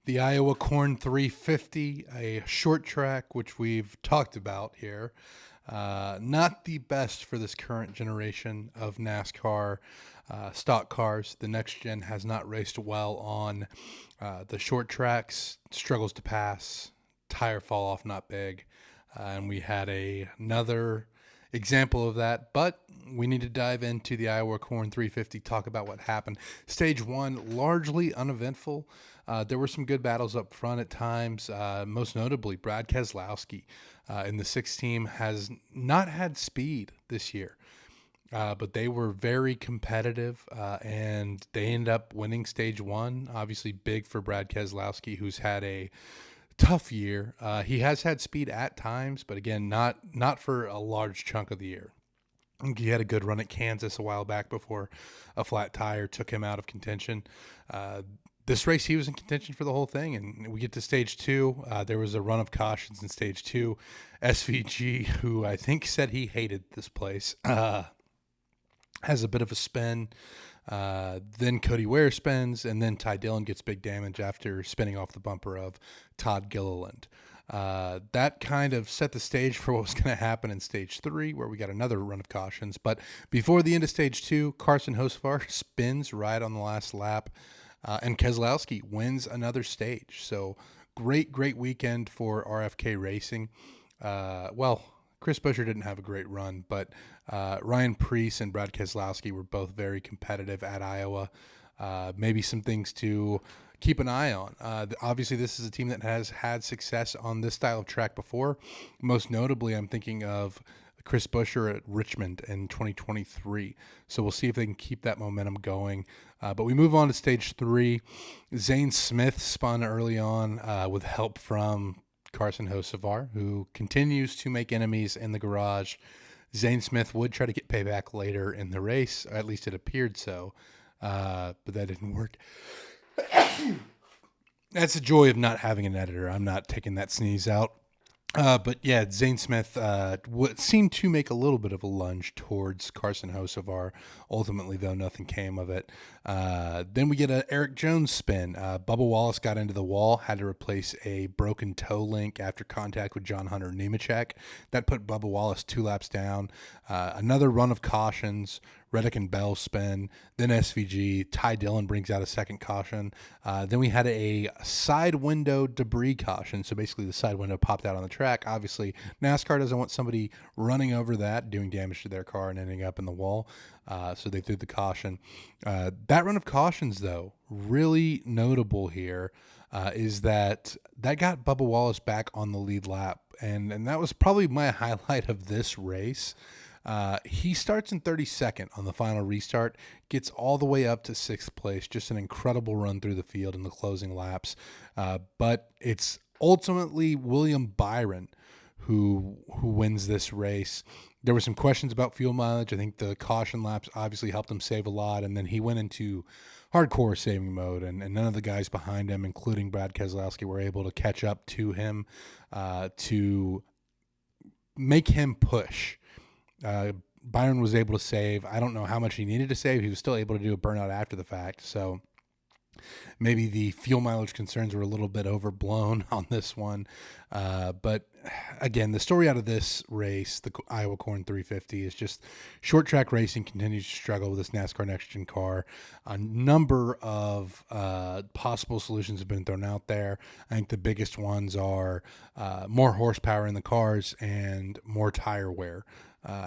The Iowa Corn 350, a short track, which we've talked about here. Not the best for this current generation of NASCAR stock cars. The next gen has not raced well on the short tracks, struggles to pass, tire fall off not big. And we had another example of that, but we need to dive into the Iowa Corn 350, talk about what happened. Stage one, largely uneventful. There were some good battles up front at times, most notably Brad Keselowski in the 6 team has not had speed this year. But they were very competitive, and they ended up winning stage one. Obviously, big for Brad Keselowski, who's had a tough year. He has had speed at times, but again, not for a large chunk of the year. I think he had a good run at Kansas a while back before a flat tire took him out of contention. This race, he was in contention for the whole thing, and we get to stage two. There was a run of cautions in stage two. SVG, who I think said he hated this place, has a bit of a spin. Then Cody Ware spins, and then Ty Dillon gets big damage after spinning off the bumper of Todd Gilliland. That kind of set the stage for what was going to happen in stage three, where we got another run of cautions. But before the end of stage two, Carson Hocevar spins right on the last lap, and Keselowski wins another stage. So great weekend for RFK Racing. Chris Buescher didn't have a great run, but Ryan Preece and Brad Keselowski were both very competitive at Iowa. Maybe some things to keep an eye on. Obviously, this is a team that has had success on this style of track before. Most notably, I'm thinking of Chris Buescher at Richmond in 2023. So we'll see if they can keep that momentum going. But we move on to stage three. Zane Smith spun early on with help from Carson Hocevar, who continues to make enemies in the garage. Zane Smith would try to get payback later in the race, or at least it appeared so, but that didn't work. That's the joy of not having an editor. I'm not taking that sneeze out. But yeah, Zane Smith seemed to make a little bit of a lunge towards Carson Hocevar. Ultimately, though, nothing came of it. Then we get an Eric Jones spin. Bubba Wallace got into the wall, had to replace a broken toe link after contact with John Hunter Nemechek. That put Bubba Wallace 2 laps down. Another run of cautions. Reddick and Bell spin, then SVG. Ty Dillon brings out a second caution. Then we had a side window debris caution. So basically the side window popped out on the track. Obviously, NASCAR doesn't want somebody running over that, doing damage to their car and ending up in the wall. So they threw the caution. That run of cautions, though, really notable here, is that got Bubba Wallace back on the lead lap. And that was probably my highlight of this race. He starts in 32nd on the final restart, gets all the way up to 6th place. Just an incredible run through the field in the closing laps. But it's ultimately William Byron who wins this race. There were some questions about fuel mileage. I think the caution laps obviously helped him save a lot, and then he went into hardcore saving mode, and none of the guys behind him, including Brad Keselowski, were able to catch up to him to make him push. Byron was able to save. I don't know how much he needed to save. He was still able to do a burnout after the fact. So maybe the fuel mileage concerns were a little bit overblown on this one. But again, the story out of this race, the Iowa Corn 350, is just short track racing continues to struggle with this NASCAR Next Gen car. A number of possible solutions have been thrown out there. I think the biggest ones are more horsepower in the cars and more tire wear.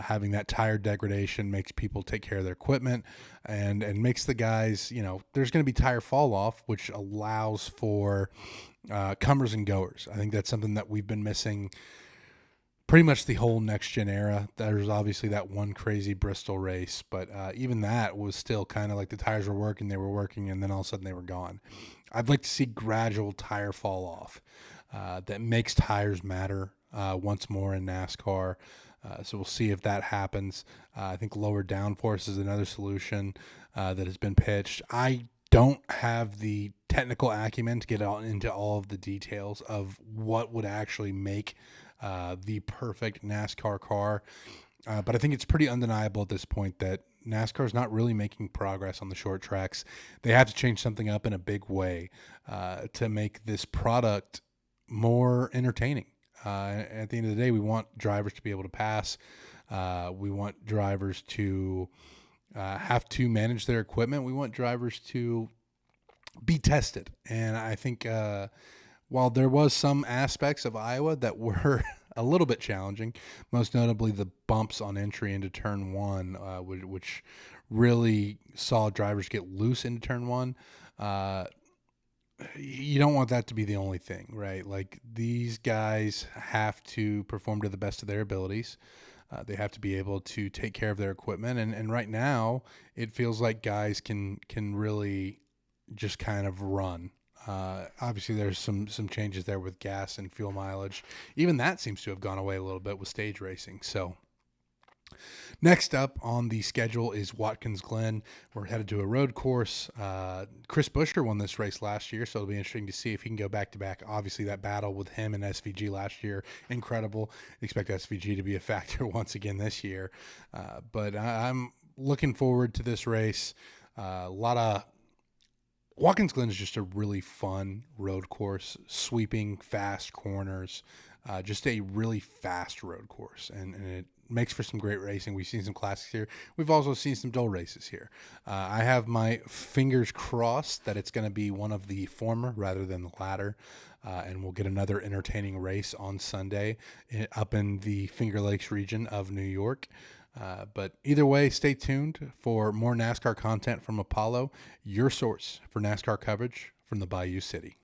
Having that tire degradation makes people take care of their equipment and makes the guys, there's going to be tire fall off, which allows for comers and goers. I think that's something that we've been missing pretty much the whole next gen era. There's obviously that one crazy Bristol race, but even that was still kind of like the tires were working, and then all of a sudden they were gone. I'd like to see gradual tire fall off that makes tires matter once more in NASCAR. So we'll see if that happens. I think lower downforce is another solution that has been pitched. I don't have the technical acumen to get into all of the details of what would actually make the perfect NASCAR car. But I think it's pretty undeniable at this point that NASCAR is not really making progress on the short tracks. They have to change something up in a big way to make this product more entertaining. At the end of the day, we want drivers to be able to pass. We want drivers to have to manage their equipment. We want drivers to be tested. And I think while there was some aspects of Iowa that were a little bit challenging, most notably the bumps on entry into turn one, which really saw drivers get loose into turn one. You don't want that to be the only thing, right? Like these guys have to perform to the best of their abilities. They have to be able to take care of their equipment, and right now it feels like guys can really just kind of run. Obviously, there's some changes there with gas and fuel mileage. Even that seems to have gone away a little bit with stage racing. So next up on the schedule is Watkins Glen. We're headed to a road course. Chris Buescher won this race last year, so it'll be interesting to see if he can go back to back. Obviously, that battle with him and SVG last year, incredible. Expect SVG to be a factor once again this year. But I'm looking forward to this race. A lot of Watkins Glen is just a really fun road course, sweeping, fast corners, just a really fast road course, and it makes for some great racing. We've seen some classics here. We've also seen some dull races here. I have my fingers crossed that it's going to be one of the former rather than the latter, and we'll get another entertaining race on Sunday up in the Finger Lakes region of New York. But either way, stay tuned for more NASCAR content from Apollo, your source for NASCAR coverage from the Bayou City.